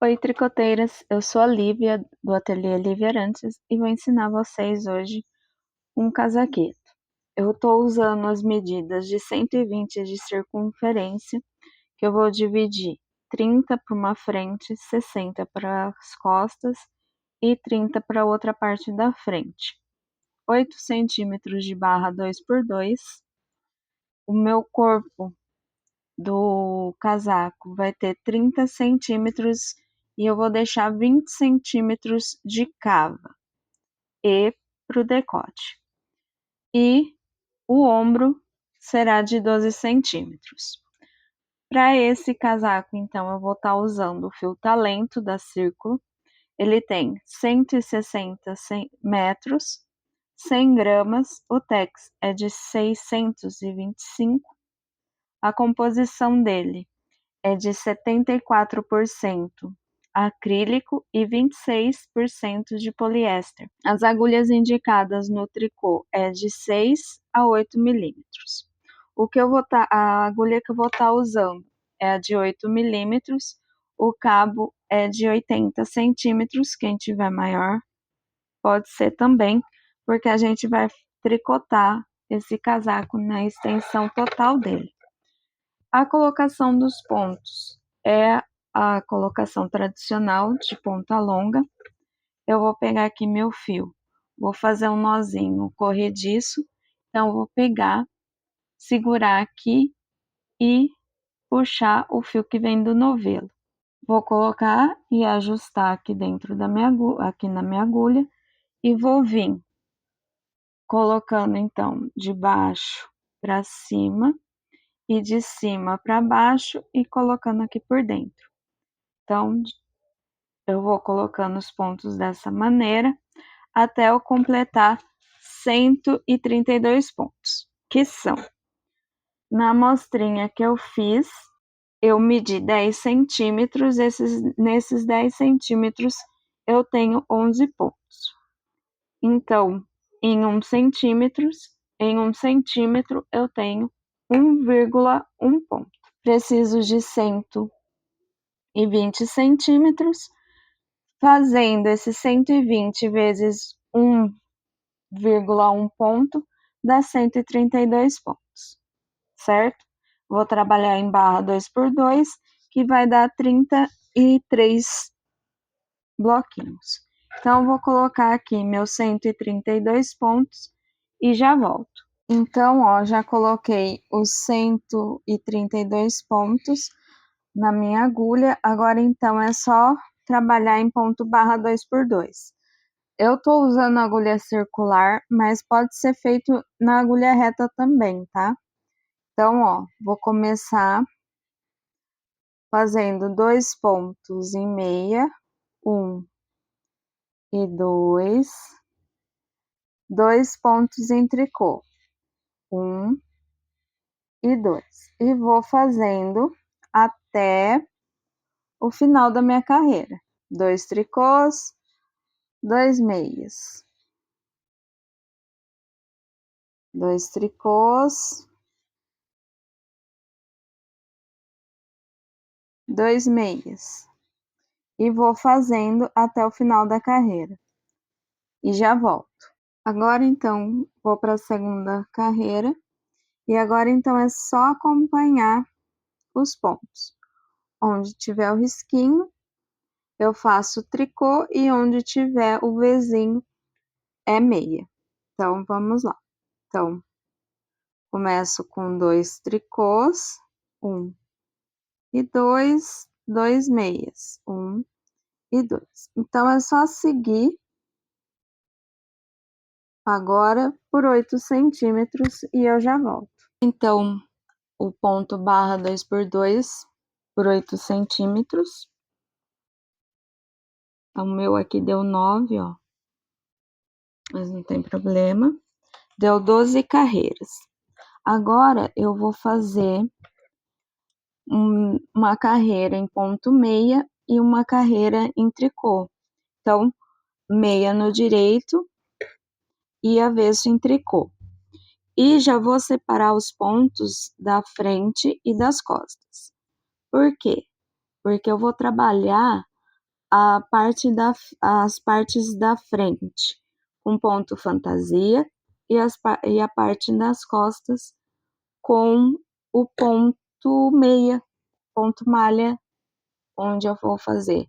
Oi, tricoteiras! Eu sou a Lívia, do ateliê Lívia Arantes, e vou ensinar vocês hoje um casaqueto. Eu estou usando as medidas de 120 de circunferência, que eu vou dividir 30 para uma frente, 60 para as costas e 30 para a outra parte da frente. 8 centímetros de barra 2x2. O meu corpo do casaco vai ter 30 centímetros e eu vou deixar 20 centímetros de cava e para o decote. E o ombro será de 12 centímetros. Para esse casaco, então, eu vou estar usando o fio Talento da Círculo. Ele tem 160 metros, 100 gramas, o tex é de 625. A composição dele é de 74% acrílico e 26% de poliéster. As agulhas indicadas no tricô é de 6 a 8 milímetros. A agulha que eu vou estar usando é a de 8 milímetros, o cabo é de 80 centímetros, quem tiver maior pode ser também, porque a gente vai tricotar esse casaco na extensão total dele. A colocação dos pontos é a colocação tradicional de ponta longa. Eu vou pegar aqui meu fio, vou fazer um nozinho corrediço, então vou pegar, segurar aqui e puxar o fio que vem do novelo. Vou colocar e ajustar aqui dentro da minha agulha, aqui na minha agulha, e vou vir colocando então de baixo para cima e de cima para baixo e colocando aqui por dentro. Então, eu vou colocando os pontos dessa maneira até eu completar 132 pontos, que são, na amostrinha que eu fiz, eu medi 10 centímetros, nesses 10 centímetros eu tenho 11 pontos. Então, em 1 centímetro eu tenho 1,1 ponto. Preciso de 120 centímetros, fazendo esse 120 vezes 1,1 ponto, dá 132 pontos, certo? Vou trabalhar em barra 2x2, que vai dar 33 bloquinhos. Então, vou colocar aqui meus 132 pontos e já volto. Então, ó, já coloquei os 132 pontos na minha agulha. Agora, então, é só trabalhar em ponto barra 2x2. Eu tô usando agulha circular, mas pode ser feito na agulha reta também, tá? Então, ó, vou começar fazendo 2 pontos em meia, 1 e 2, 2 pontos em tricô, 1 e 2, e vou fazendo até o final da minha carreira. 2 tricôs, 2 meias, 2 tricôs, 2 meias, e vou fazendo até o final da carreira e já volto. Agora então vou para a segunda carreira e agora então é só acompanhar os pontos. Onde tiver o risquinho, eu faço tricô e onde tiver o Vzinho é meia. Então vamos lá. Então começo com 2 tricôs, 1 e 2, 2 meias, 1 e 2. Então é só seguir agora por 8 centímetros e eu já volto. Então, o ponto barra 2x2 por 8 centímetros. O meu aqui deu 9, ó. Mas não tem problema. Deu 12 carreiras. Agora, eu vou fazer uma carreira em ponto meia e uma carreira em tricô. Então, meia no direito e avesso em tricô. E já vou separar os pontos da frente e das costas. Por quê? Porque eu vou trabalhar as partes da frente com ponto fantasia e a parte das costas com o ponto meia, ponto malha, onde eu vou fazer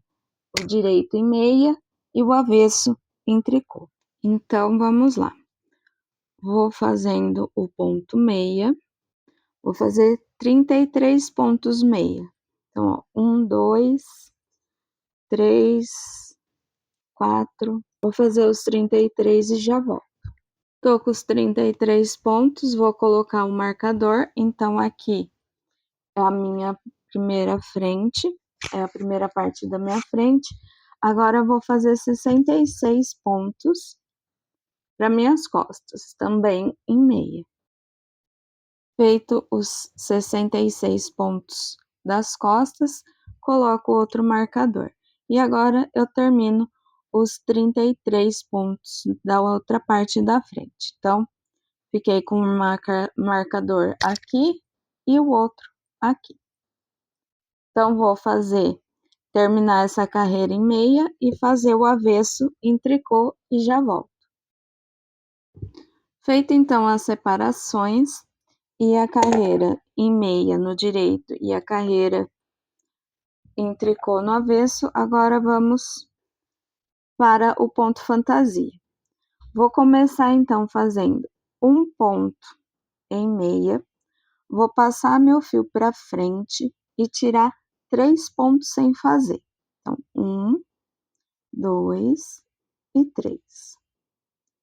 o direito em meia e o avesso em tricô. Então, vamos lá. Vou fazendo o ponto meia, vou fazer 33 pontos meia. Então, ó, 1, 2, 3, 4, vou fazer os 33 e já volto. Tô com os 33 pontos, vou colocar o marcador, então aqui é a minha primeira frente, é a primeira parte da minha frente. Agora eu vou fazer 66 pontos para minhas costas, também em meia. Feito os 66 pontos das costas, coloco outro marcador. E agora eu termino os 33 pontos da outra parte da frente. Então, fiquei com um marcador aqui e o outro aqui. Então, vou terminar essa carreira em meia e fazer o avesso em tricô e já volto. Feito então as separações e a carreira em meia no direito e a carreira em tricô no avesso, agora vamos para o ponto fantasia. Vou começar então fazendo um ponto em meia, vou passar meu fio para frente e tirar 3 pontos sem fazer. Então, 1, 2 e 3.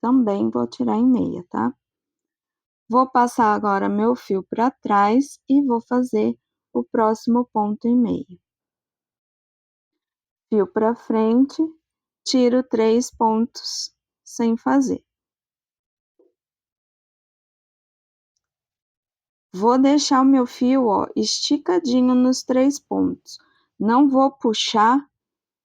Também vou tirar em meia, tá? Vou passar agora meu fio para trás e vou fazer o próximo ponto em meia. Fio para frente, tiro 3 pontos sem fazer. Vou deixar o meu fio, ó, esticadinho nos 3 pontos. Não vou puxar,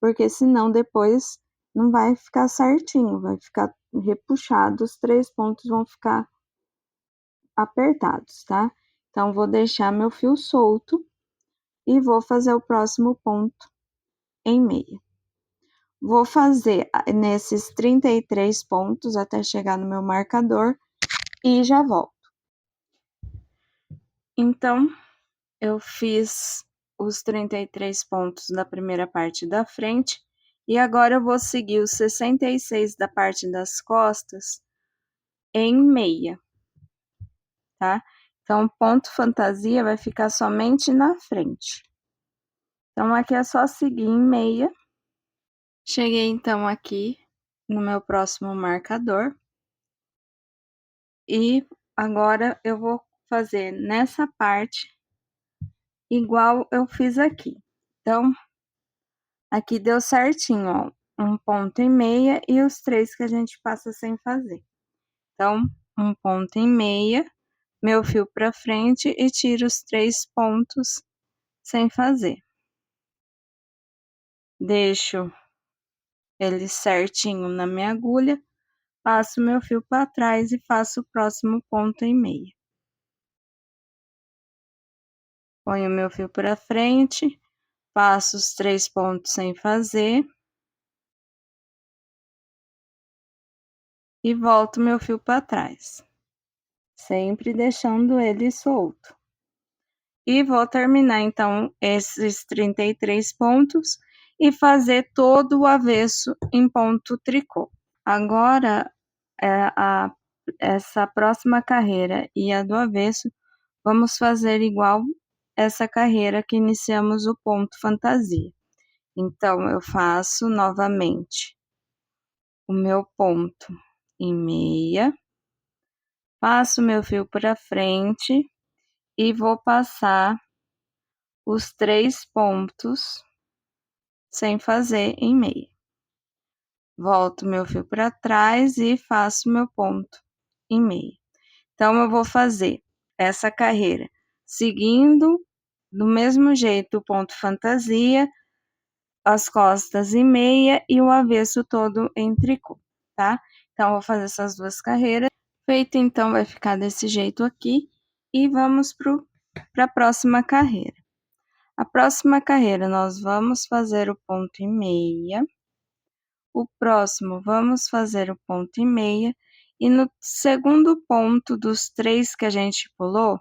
porque senão depois não vai ficar certinho, vai ficar repuxado, os 3 pontos vão ficar apertados, tá? Então, vou deixar meu fio solto e vou fazer o próximo ponto em meia. Vou fazer nesses 33 pontos até chegar no meu marcador e já volto. Então, eu fiz os 33 pontos da primeira parte da frente e agora eu vou seguir os 66 da parte das costas em meia, tá? Então, ponto fantasia vai ficar somente na frente. Então, aqui é só seguir em meia. Cheguei então aqui no meu próximo marcador e agora eu vou fazer nessa parte igual eu fiz aqui. Então, aqui deu certinho, ó, um ponto em meia e os 3 que a gente passa sem fazer. Então, um ponto em meia, meu fio para frente e tiro os 3 pontos sem fazer. Deixo ele certinho na minha agulha, passo meu fio para trás e faço o próximo ponto em meia. Ponho meu fio para frente, passo os 3 pontos sem fazer e volto meu fio para trás, sempre deixando ele solto. E vou terminar então esses 33 pontos e fazer todo o avesso em ponto tricô. Agora, essa próxima carreira e a do avesso, vamos fazer igual essa carreira que iniciamos o ponto fantasia. Então, eu faço novamente o meu ponto em meia, passo meu fio para frente e vou passar os 3 pontos sem fazer em meia. Volto meu fio para trás e faço meu ponto em meia. Então, eu vou fazer essa carreira seguindo do mesmo jeito o ponto fantasia, as costas em meia e o avesso todo em tricô, tá? Então, vou fazer essas 2 carreiras. Feito, então, vai ficar desse jeito aqui. E vamos para a próxima carreira. A próxima carreira, nós vamos fazer o ponto e meia. O próximo, vamos fazer o ponto e meia. E no segundo ponto dos 3 que a gente pulou,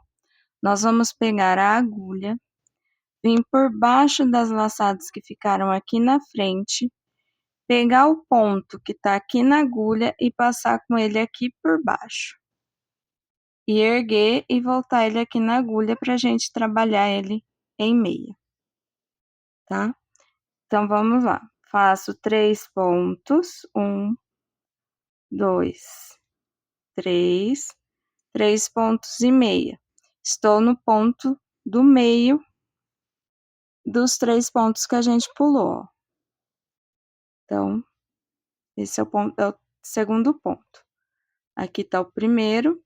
nós vamos pegar a agulha, vir por baixo das laçadas que ficaram aqui na frente, pegar o ponto que tá aqui na agulha e passar com ele aqui por baixo. E erguer e voltar ele aqui na agulha pra gente trabalhar ele em meia, tá? Então, vamos lá. Faço 3 pontos, 1, 2, 3, 3 pontos e meia. Estou no ponto do meio dos 3 pontos que a gente pulou, ó. Então, esse é o segundo ponto. Aqui tá o primeiro,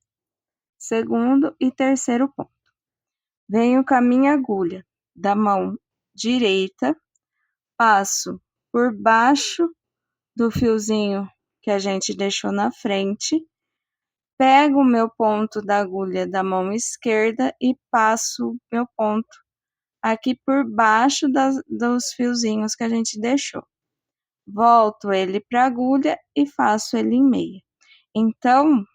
segundo e terceiro ponto. Venho com a minha agulha da mão direita, passo por baixo do fiozinho que a gente deixou na frente, pego o meu ponto da agulha da mão esquerda e passo meu ponto aqui por baixo dos fiozinhos que a gente deixou. Volto ele para a agulha e faço ele em meia. Então,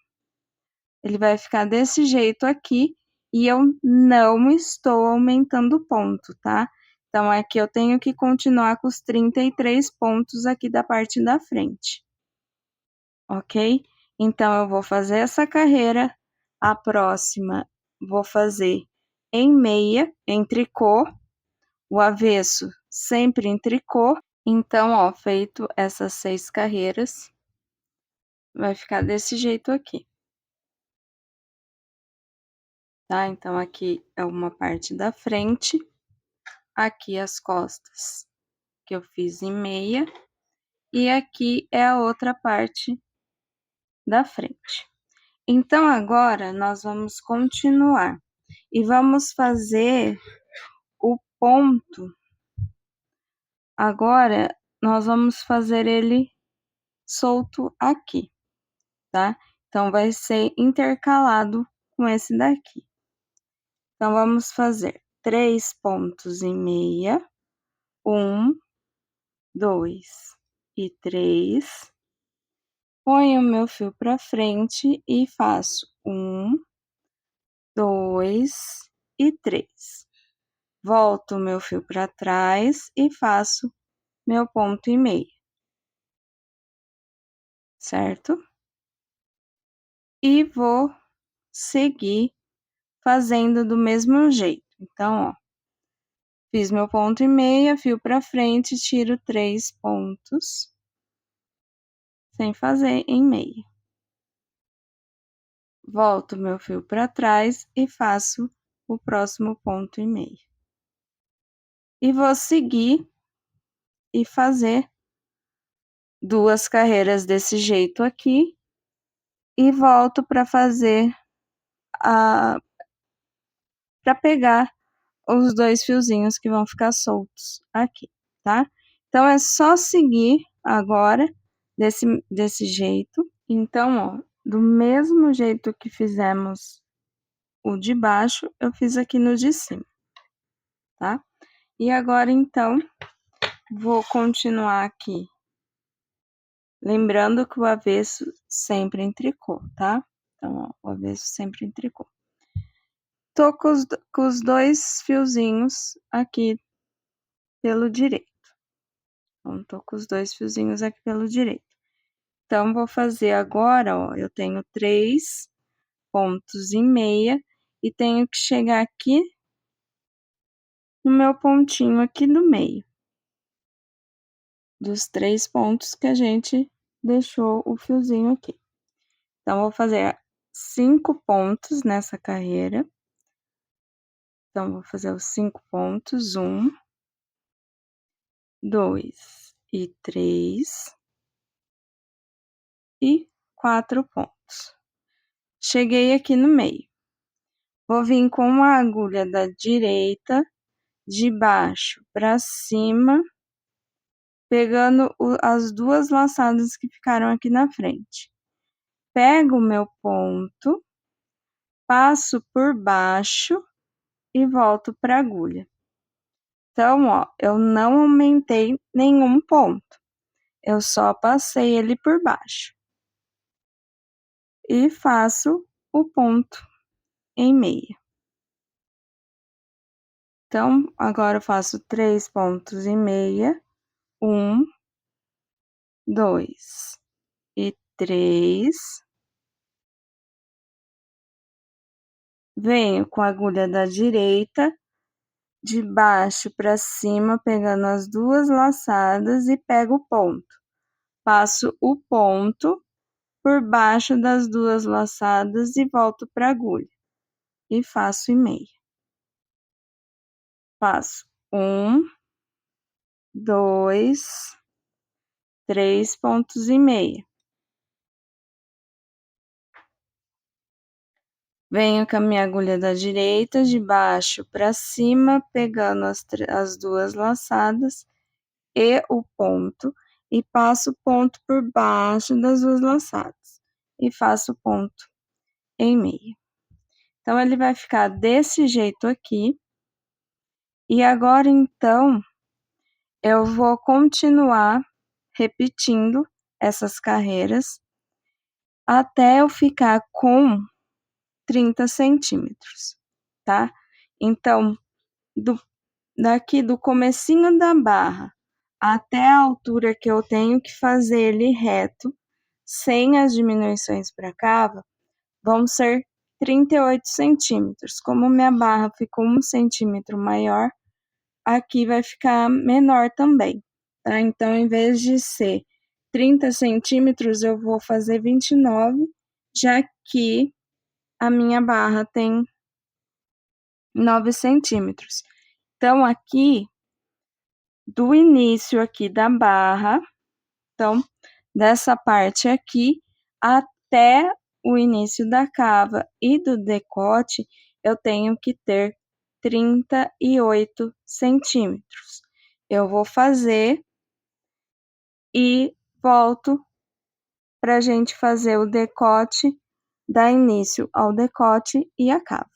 ele vai ficar desse jeito aqui e eu não estou aumentando o ponto, tá? Então, aqui eu tenho que continuar com os 33 pontos aqui da parte da frente, ok? Então, eu vou fazer essa carreira, a próxima vou fazer em meia, em tricô, o avesso sempre em tricô. Então, ó, feito essas 6 carreiras, vai ficar desse jeito aqui. Tá? Então, aqui é uma parte da frente, aqui as costas, que eu fiz em meia, e aqui é a outra parte da frente. Então, agora, nós vamos continuar e vamos fazer o ponto. Agora, nós vamos fazer ele solto aqui, tá? Então, vai ser intercalado com esse daqui. Então, vamos fazer 3 pontos e meia, 1, 2 e 3. Ponho o meu fio para frente e faço 1, 2 e 3. Volto o meu fio para trás e faço meu ponto e meio, certo? E vou seguir fazendo do mesmo jeito. Então, ó, fiz meu ponto e meia, fio para frente, tiro 3 pontos, sem fazer em meia. Volto meu fio para trás e faço o próximo ponto e meio. E vou seguir e fazer 2 carreiras desse jeito aqui, e volto para fazer para pegar os 2 fiozinhos que vão ficar soltos aqui, tá? Então, é só seguir agora desse jeito. Então, ó, do mesmo jeito que fizemos o de baixo, eu fiz aqui no de cima, tá? E agora, então, vou continuar aqui. Lembrando que o avesso sempre em tricô, tá? Então, ó, o avesso sempre em tricô. Tô com os 2 fiozinhos aqui pelo direito. Então, tô com os 2 fiozinhos aqui pelo direito. Então, vou fazer agora, ó, eu tenho 3 pontos e meia e tenho que chegar aqui no meu pontinho aqui no meio dos 3 pontos que a gente deixou o fiozinho aqui. Então, vou fazer 5 pontos nessa carreira. Então, vou fazer os 5 pontos, 1, 2 e 3 e 4 pontos. Cheguei aqui no meio. Vou vir com a agulha da direita, de baixo para cima, pegando as 2 laçadas que ficaram aqui na frente. Pego o meu ponto, passo por baixo e volto para a agulha. Então, ó, eu não aumentei nenhum ponto, eu só passei ele por baixo. E faço o ponto em meia. Então, agora eu faço 3 pontos e meia, 1, 2 e 3. Venho com a agulha da direita, de baixo para cima, pegando as 2 laçadas e pego o ponto. Passo o ponto por baixo das 2 laçadas e volto pra agulha. E faço em meia. Faço 1, 2, 3 pontos e meia. Venho com a minha agulha da direita, de baixo para cima, pegando as 2 laçadas e o ponto, e passo o ponto por baixo das 2 laçadas, e faço o ponto em meia. Então, ele vai ficar desse jeito aqui. E agora, então, eu vou continuar repetindo essas carreiras até eu ficar com 30 centímetros, tá? Então, daqui do comecinho da barra até a altura que eu tenho que fazer ele reto, sem as diminuições para cava, vão ser 38 centímetros. Como minha barra ficou 1 centímetro maior, aqui vai ficar menor também, tá? Então, em vez de ser 30 centímetros, eu vou fazer 29, já que a minha barra tem 9 centímetros. Então, aqui, do início aqui da barra, então, dessa parte aqui até o início da cava e do decote, eu tenho que ter 38 centímetros. Eu vou fazer e volto pra gente fazer o decote, dar início ao decote e a cava.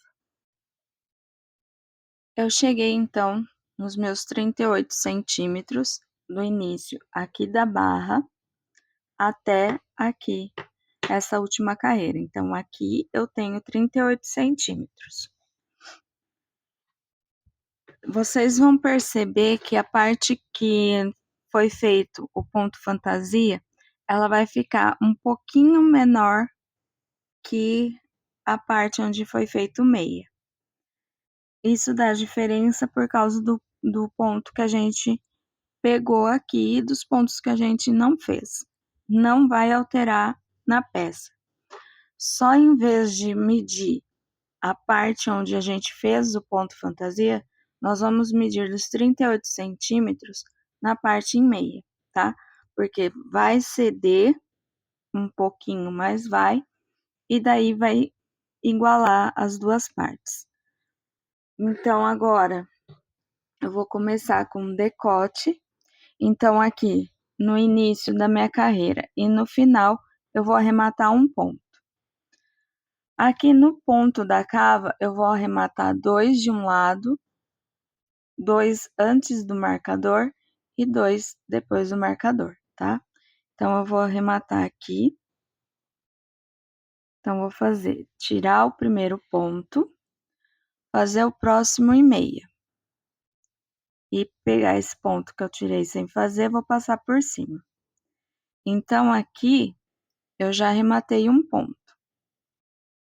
Eu cheguei, então, nos meus 38 centímetros do início aqui da barra até aqui, essa última carreira. Então, aqui eu tenho 38 centímetros. Vocês vão perceber que a parte que foi feito o ponto fantasia, ela vai ficar um pouquinho menor que a parte onde foi feito meia. Isso dá diferença por causa do ponto que a gente pegou aqui e dos pontos que a gente não fez. Não vai alterar na peça. Só em vez de medir a parte onde a gente fez o ponto fantasia, nós vamos medir os 38 centímetros na parte em meia, tá? Porque vai ceder um pouquinho, mas vai, e daí vai igualar as 2 partes. Então, agora, eu vou começar com decote. Então, aqui, no início da minha carreira e no final, eu vou arrematar um ponto. Aqui no ponto da cava, eu vou arrematar 2 de um lado, 2 antes do marcador e 2 depois do marcador, tá? Então, eu vou arrematar aqui. Então, vou fazer, tirar o primeiro ponto, fazer o próximo em meia. E pegar esse ponto que eu tirei sem fazer, vou passar por cima. Então, aqui, eu já arrematei um ponto,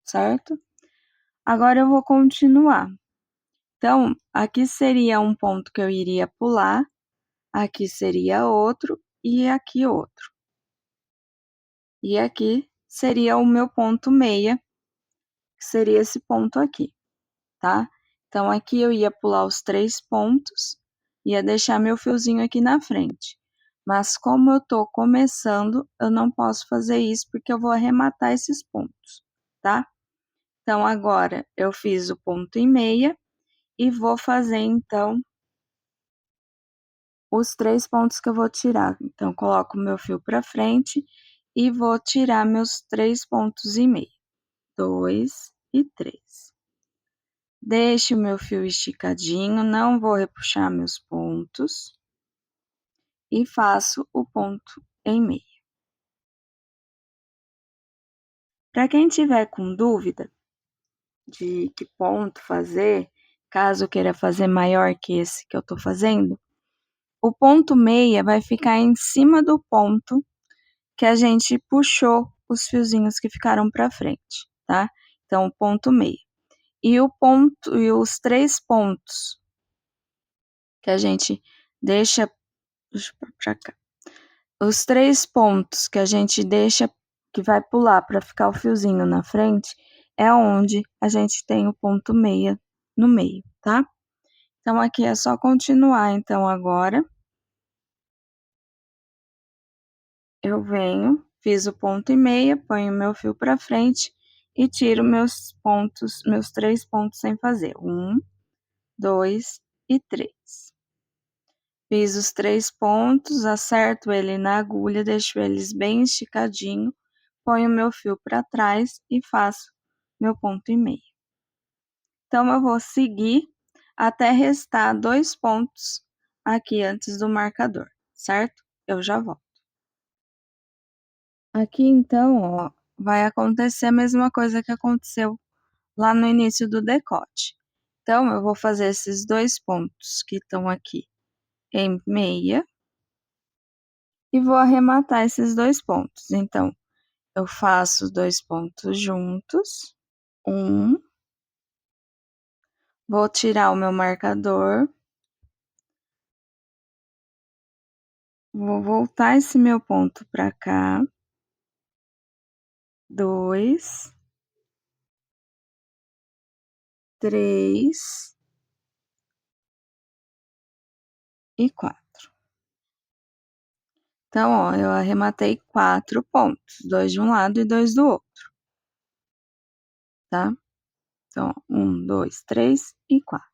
certo? Agora, eu vou continuar. Então, aqui seria um ponto que eu iria pular, aqui seria outro e aqui outro. E aqui seria o meu ponto meia, que seria esse ponto aqui, tá? Então, aqui eu ia pular os 3 pontos, ia deixar meu fiozinho aqui na frente. Mas como eu tô começando, eu não posso fazer isso porque eu vou arrematar esses pontos, tá? Então, agora eu fiz o ponto em meia e vou fazer, então, os 3 pontos que eu vou tirar. Então, coloco o meu fio pra frente e vou tirar meus 3 pontos e meio. 2 e 3. Deixo o meu fio esticadinho, não vou repuxar meus pontos e faço o ponto em meio. Para quem tiver com dúvida de que ponto fazer, caso queira fazer maior que esse que eu tô fazendo, o ponto meia vai ficar em cima do ponto que a gente puxou os fiozinhos que ficaram para frente, tá? Então, o ponto meia. E o ponto e os 3 pontos que a gente deixa, deixa eu pôr pra cá. Os 3 pontos que a gente deixa que vai pular para ficar o fiozinho na frente, é onde a gente tem o ponto meia no meio, tá? Então, aqui é só continuar, então, agora. Eu venho, fiz o ponto e meia, ponho meu fio para frente e tiro meus pontos, meus 3 pontos sem fazer. 1, 2 e 3. Fiz os 3 pontos, acerto ele na agulha, deixo eles bem esticadinho, ponho meu fio para trás e faço meu ponto e meio. Então, eu vou seguir até restar 2 pontos aqui antes do marcador, certo? Eu já volto. Aqui então, ó, vai acontecer a mesma coisa que aconteceu lá no início do decote. Então, eu vou fazer esses 2 pontos que estão aqui em meia e vou arrematar esses 2 pontos. Então, eu faço 2 pontos juntos, vou tirar o meu marcador, vou voltar esse meu ponto para cá, 2, 3 e 4. Então, ó, eu arrematei 4 pontos, 2 de um lado e 2 do outro, tá? Então, 1, 2, 3 e 4.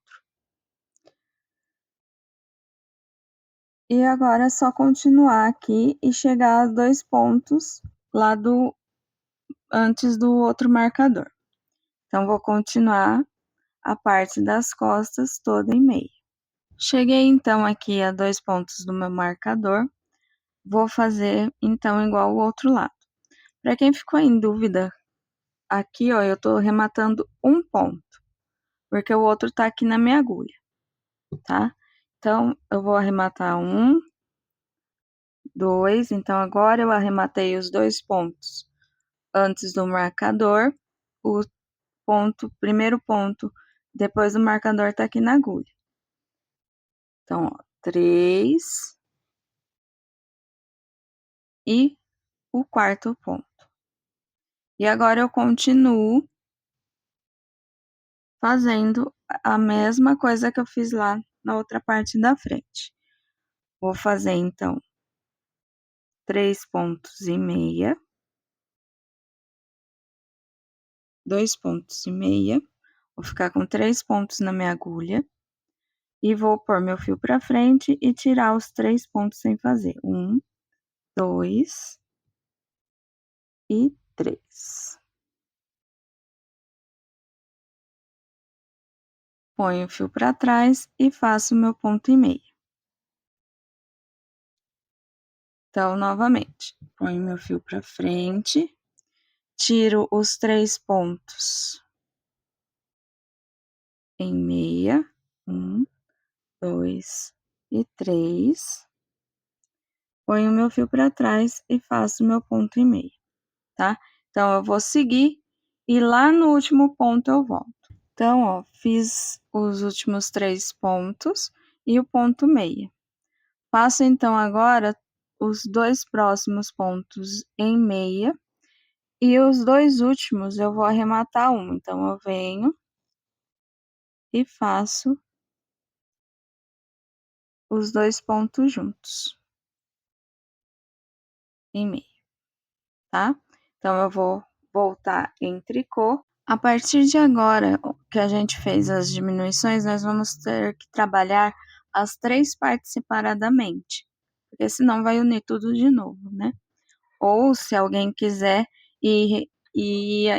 E agora é só continuar aqui e chegar a 2 pontos lá antes do outro marcador. Então, vou continuar a parte das costas toda em meia. Cheguei então aqui a 2 pontos do meu marcador, vou fazer então igual o outro lado. Para quem ficou em dúvida, aqui ó, eu tô rematando um ponto, porque o outro tá aqui na minha agulha, tá? Então, eu vou arrematar 1, 2, então agora eu arrematei os 2 pontos antes do marcador, o primeiro ponto depois do marcador tá aqui na agulha. Então, ó, 3 e o quarto ponto. E agora eu continuo fazendo a mesma coisa que eu fiz lá na outra parte da frente. Vou fazer então 3 pontos e meia, 2 pontos e meia, vou ficar com 3 pontos na minha agulha e vou pôr meu fio para frente e tirar os 3 pontos sem fazer. 1, 2 e 3. Ponho o fio para trás e faço meu ponto e meio. Então, novamente, ponho meu fio para frente, tiro os 3 pontos em meia, 1, 2 e 3. Ponho meu fio para trás e faço meu ponto e meio, tá? Então, eu vou seguir e lá no último ponto eu volto. Então, ó, fiz os últimos 3 pontos e o ponto meia. Faço então agora os 2 próximos pontos em meia e os 2 últimos eu vou arrematar um. Então, eu venho e faço os 2 pontos juntos em meio, tá? Então, eu vou voltar em tricô. A partir de agora, que a gente fez as diminuições, nós vamos ter que trabalhar as 3 partes separadamente, porque senão vai unir tudo de novo, né? Ou se alguém quiser ir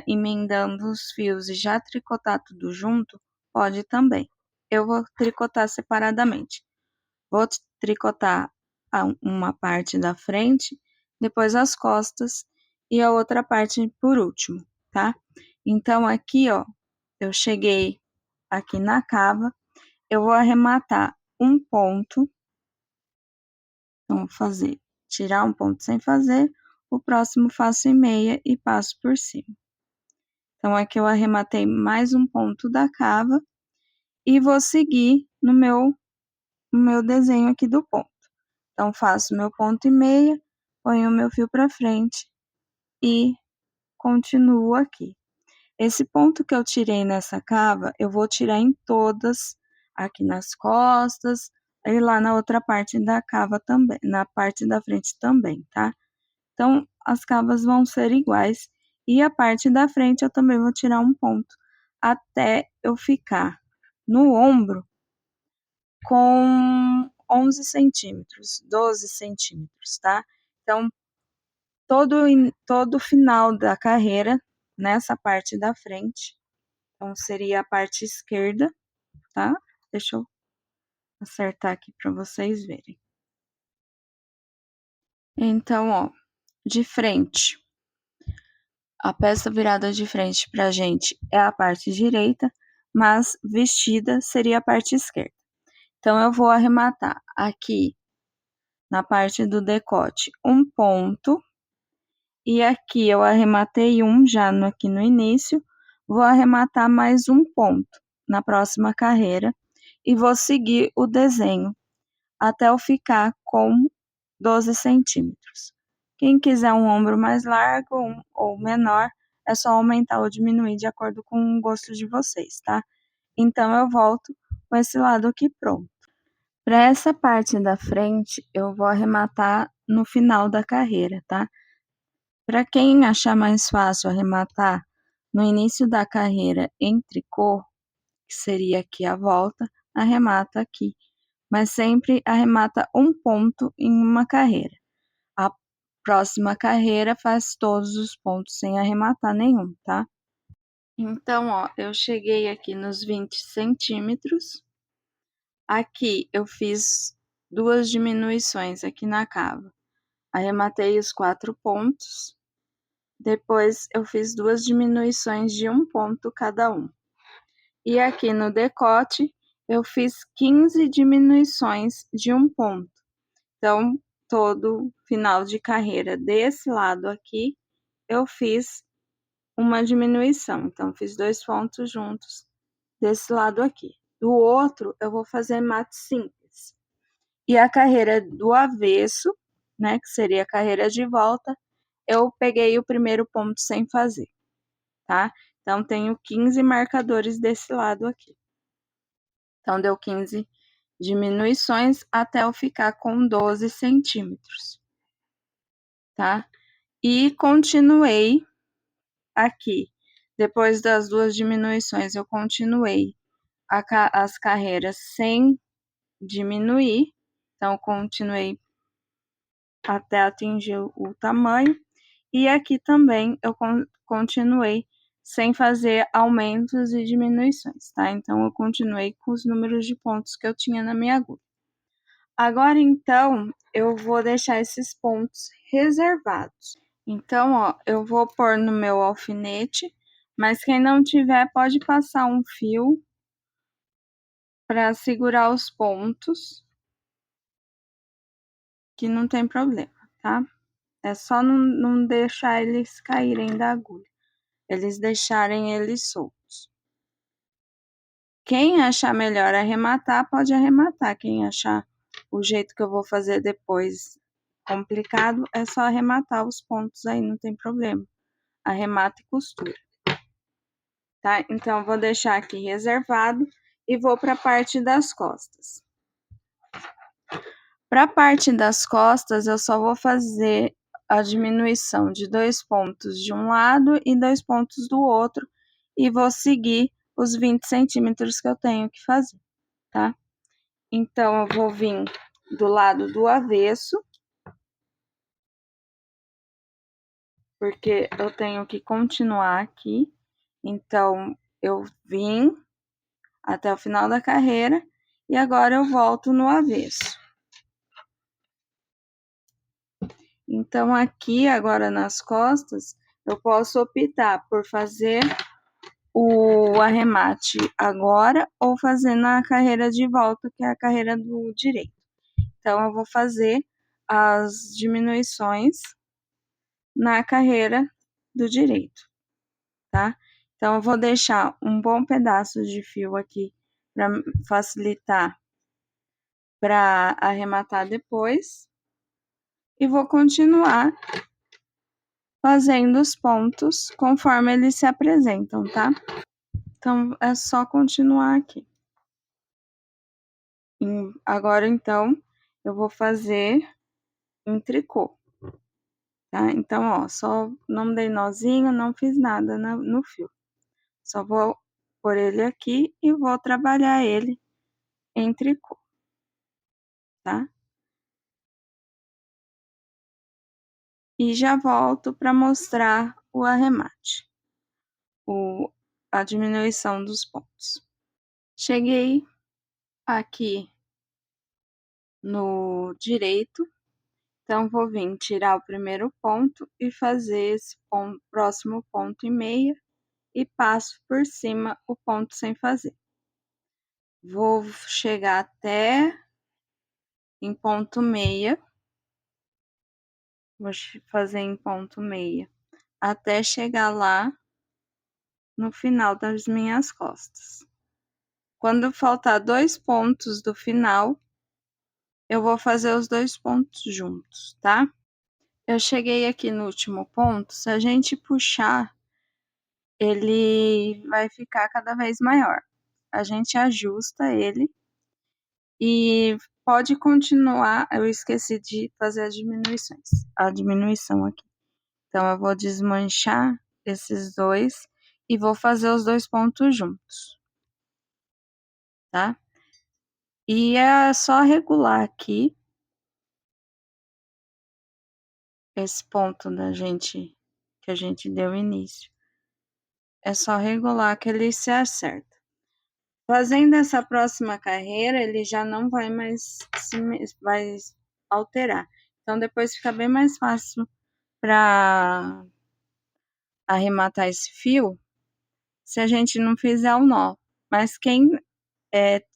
emendando os fios e já tricotar tudo junto, pode também. Eu vou tricotar separadamente. Vou tricotar uma parte da frente, depois as costas e a outra parte por último, tá? Então, aqui, ó, eu cheguei aqui na cava, eu vou arrematar um ponto. Então, vou fazer, tirar um ponto sem fazer, o próximo faço em meia e passo por cima. Então, aqui eu arrematei mais um ponto da cava e vou seguir no meu desenho aqui do ponto. Então, faço meu ponto e meia, ponho o meu fio para frente e continuo aqui. Esse ponto que eu tirei nessa cava, eu vou tirar em todas, aqui nas costas e lá na outra parte da cava também, na parte da frente também, tá? Então, as cavas vão ser iguais e a parte da frente eu também vou tirar um ponto, até eu ficar no ombro com 11 centímetros, 12 centímetros, tá? Então, todo final da carreira, nessa parte da frente, então seria a parte esquerda, tá? Deixa eu acertar aqui para vocês verem. Então, ó, de frente, a peça virada de frente pra gente é a parte direita, mas vestida seria a parte esquerda. Então, eu vou arrematar aqui na parte do decote um ponto, e aqui eu arrematei um já aqui no início, vou arrematar mais um ponto na próxima carreira e vou seguir o desenho até eu ficar com 12 centímetros. Quem quiser um ombro mais largo ou menor, é só aumentar ou diminuir de acordo com o gosto de vocês, tá? Então, eu volto com esse lado aqui pronto. Para essa parte da frente, eu vou arrematar no final da carreira, tá? Para quem achar mais fácil arrematar no início da carreira em tricô, que seria aqui a volta, arremata aqui, mas sempre arremata um ponto em uma carreira. A próxima carreira faz todos os pontos sem arrematar nenhum, tá? Então, ó, eu cheguei aqui nos 20 centímetros. Aqui eu fiz duas diminuições aqui na cava. Arrematei os 4 pontos. Depois eu fiz duas diminuições de um ponto cada um. E aqui no decote eu fiz 15 diminuições de um ponto. Então, todo final de carreira desse lado aqui, eu fiz uma diminuição. Então, fiz 2 pontos juntos desse lado aqui. Do outro, eu vou fazer mate simples. E a carreira do avesso, né, que seria a carreira de volta, eu peguei o primeiro ponto sem fazer, tá? Então, tenho 15 marcadores desse lado aqui. Então, deu 15 diminuições até eu ficar com 12 centímetros, tá? E continuei aqui. Depois das duas diminuições, eu continuei as carreiras sem diminuir. Então, continuei até atingir o tamanho. E aqui também eu continuei sem fazer aumentos e diminuições, tá? Então, eu continuei com os números de pontos que eu tinha na minha agulha. Agora, então, eu vou deixar esses pontos reservados. Então, ó, eu vou pôr no meu alfinete, mas quem não tiver pode passar um fio para segurar os pontos, que não tem problema, tá? É só não deixar eles caírem da agulha, eles deixarem eles soltos. Quem achar melhor arrematar, pode arrematar. Quem achar o jeito que eu vou fazer depois complicado, é só arrematar os pontos aí, não tem problema. Arremata e costura. Tá? Então, vou deixar aqui reservado e vou para a parte das costas. Para a parte das costas, eu só vou fazer a diminuição de 2 pontos de um lado e 2 pontos do outro e vou seguir os 20 centímetros que eu tenho que fazer, tá? Então, eu vou vir do lado do avesso, porque eu tenho que continuar aqui. Então, eu vim, até o final da carreira, e agora eu volto no avesso. Então, aqui agora nas costas, eu posso optar por fazer o arremate agora ou fazer na carreira de volta, que é a carreira do direito. Então, eu vou fazer as diminuições na carreira do direito, tá? Então, eu vou deixar um bom pedaço de fio aqui para facilitar para arrematar depois. E vou continuar fazendo os pontos conforme eles se apresentam, tá? Então, é só continuar aqui. Agora, então, eu vou fazer em tricô, tá? Então, ó, só não dei nozinho, não fiz nada no fio. Só vou pôr ele aqui e vou trabalhar ele em tricô, tá? E já volto para mostrar o arremate, a diminuição dos pontos. Cheguei aqui no direito, então vou vir tirar o primeiro ponto e fazer esse próximo ponto em meia e passo por cima o ponto sem fazer. Vou chegar até em ponto meia, vou fazer em ponto meia, até chegar lá no final das minhas costas. Quando faltar 2 pontos do final, eu vou fazer os 2 pontos juntos, tá? Eu cheguei aqui no último ponto, se a gente puxar, ele vai ficar cada vez maior. A gente ajusta ele e pode continuar. Eu esqueci de fazer a diminuição aqui. Então, eu vou desmanchar esses dois e vou fazer os 2 pontos juntos, tá? E é só regular aqui esse ponto que a gente deu início. É só regular que ele se acerta. Fazendo essa próxima carreira, ele já não vai mais vai alterar. Então, depois fica bem mais fácil para arrematar esse fio se a gente não fizer o nó. Mas quem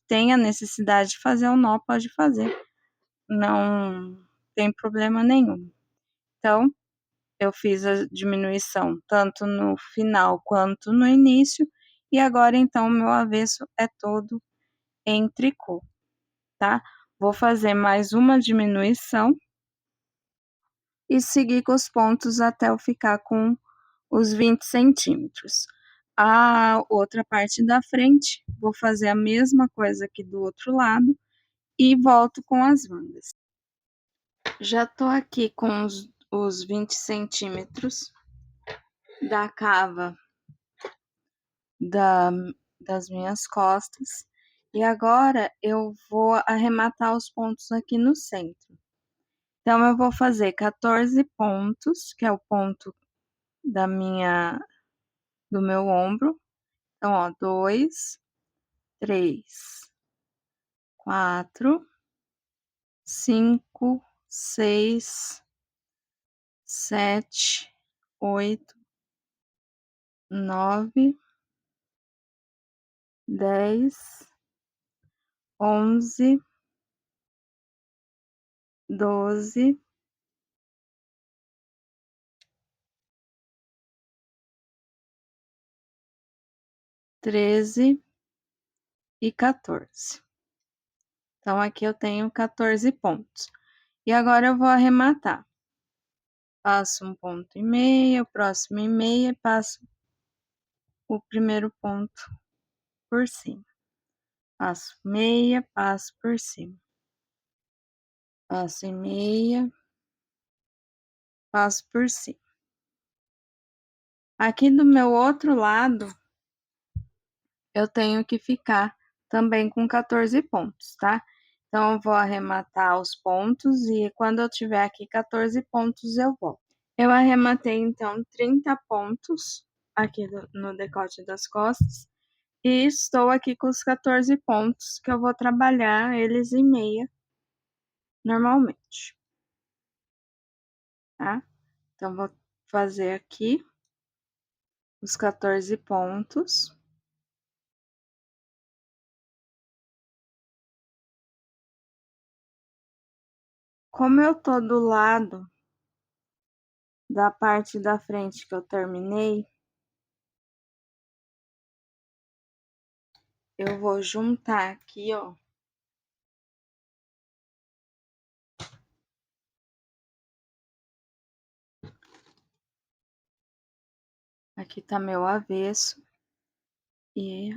tem a necessidade de fazer o nó, pode fazer. Não tem problema nenhum. Então, eu fiz a diminuição tanto no final quanto no início. E agora, então, o meu avesso é todo em tricô, tá? Vou fazer mais uma diminuição e seguir com os pontos até eu ficar com os 20 centímetros. A outra parte da frente, vou fazer a mesma coisa aqui do outro lado e volto com as mangas. Já tô aqui com os 20 centímetros da cava das minhas costas. E agora eu vou arrematar os pontos aqui no centro. Então, eu vou fazer 14 pontos, que é o ponto do meu ombro. Então, ó, 2, 3, 4, 5, 6, 7, 8, 9, 10, 11, 12, 13 e 14. Então, aqui eu tenho 14 pontos. E agora eu vou arrematar. Passo um ponto e meio, o próximo e meio, e passo o primeiro ponto por cima. Passo meia, passo por cima. Passo em meia, passo por cima. Aqui do meu outro lado, eu tenho que ficar também com 14 pontos, tá? Então, eu vou arrematar os pontos e quando eu tiver aqui 14 pontos, eu volto. Eu arrematei, então, 30 pontos aqui no decote das costas E estou aqui com os 14 pontos que eu vou trabalhar eles em meia normalmente, tá? Então, vou fazer aqui os 14 pontos. Como eu tô do lado da parte da frente que eu terminei, eu vou juntar aqui, ó. Aqui tá meu avesso. E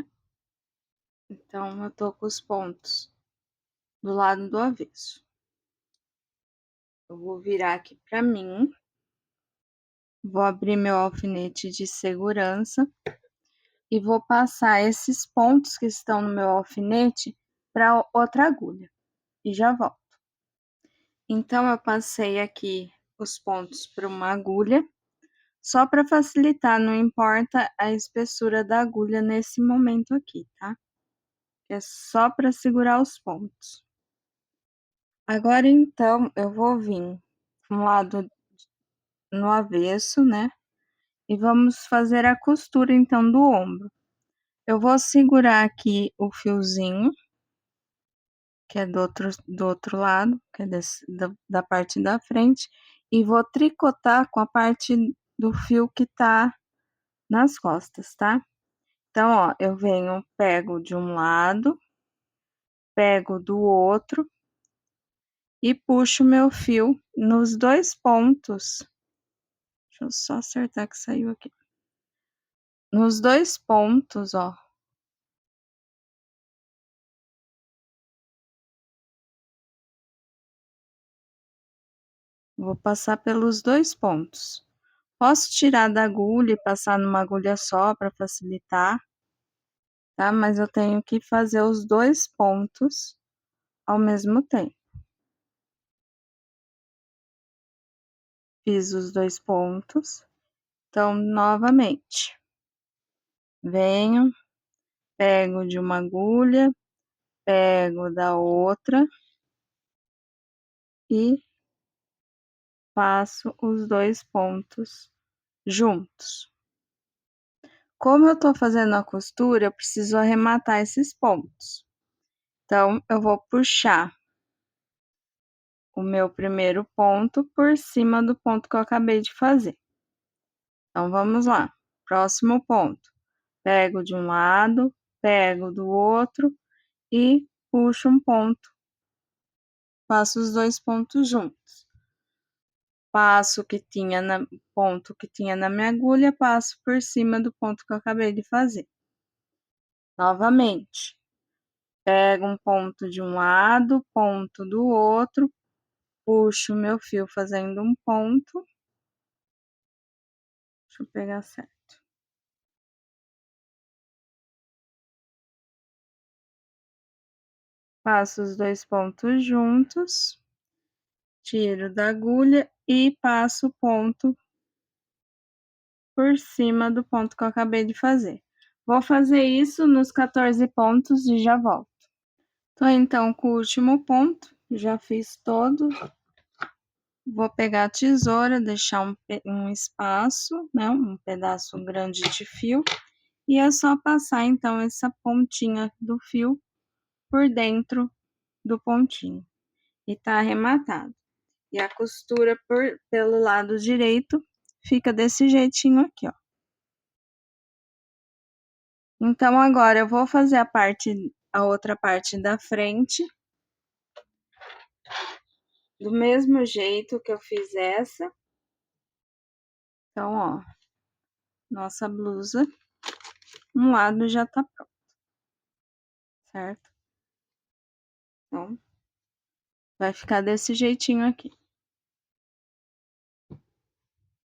então eu tô com os pontos do lado do avesso. Eu vou virar aqui pra mim. Vou abrir meu alfinete de segurança e vou passar esses pontos que estão no meu alfinete para outra agulha e já volto. Então, eu passei aqui os pontos para uma agulha, só para facilitar, não importa a espessura da agulha nesse momento aqui, tá? É só para segurar os pontos. Agora, então, eu vou vir um lado no avesso, né? E vamos fazer a costura, então, do ombro. Eu vou segurar aqui o fiozinho, que é do outro lado, que é da parte da frente, e vou tricotar com a parte do fio que tá nas costas, tá? Então, ó, eu venho, pego de um lado, pego do outro e puxo meu fio nos dois pontos. Deixa eu só acertar que saiu aqui. Nos dois pontos, ó. Vou passar pelos dois pontos. Posso tirar da agulha e passar numa agulha só para facilitar, tá? Mas eu tenho que fazer os dois pontos ao mesmo tempo. Fiz os dois pontos. Então, novamente, venho, pego de uma agulha, pego da outra e faço os dois pontos juntos. Como eu tô fazendo a costura, eu preciso arrematar esses pontos. Então, eu vou puxar o meu primeiro ponto por cima do ponto que eu acabei de fazer. Então, vamos lá. Próximo ponto. Pego de um lado, pego do outro e puxo um ponto. Faço os dois pontos juntos. Passo que tinha ponto que tinha na minha agulha, passo por cima do ponto que eu acabei de fazer. Novamente. Pego um ponto de um lado, ponto do outro, puxo meu fio fazendo um ponto. Deixa eu pegar certo. Passo os dois pontos juntos, tiro da agulha e passo o ponto por cima do ponto que eu acabei de fazer. Vou fazer isso nos 14 pontos e já volto. Tô então com o último ponto, já fiz todo. Vou pegar a tesoura, deixar um espaço, né, um pedaço grande de fio, e é só passar então essa pontinha do fio por dentro do pontinho. E tá arrematado. E a costura pelo lado direito fica desse jeitinho aqui, ó. Então, agora eu vou fazer a outra parte da frente, do mesmo jeito que eu fiz essa. Então, ó, nossa blusa, um lado já tá pronto, certo? Então, vai ficar desse jeitinho aqui.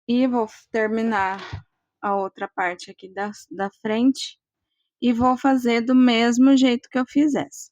E vou terminar a outra parte aqui da frente e vou fazer do mesmo jeito que eu fiz essa.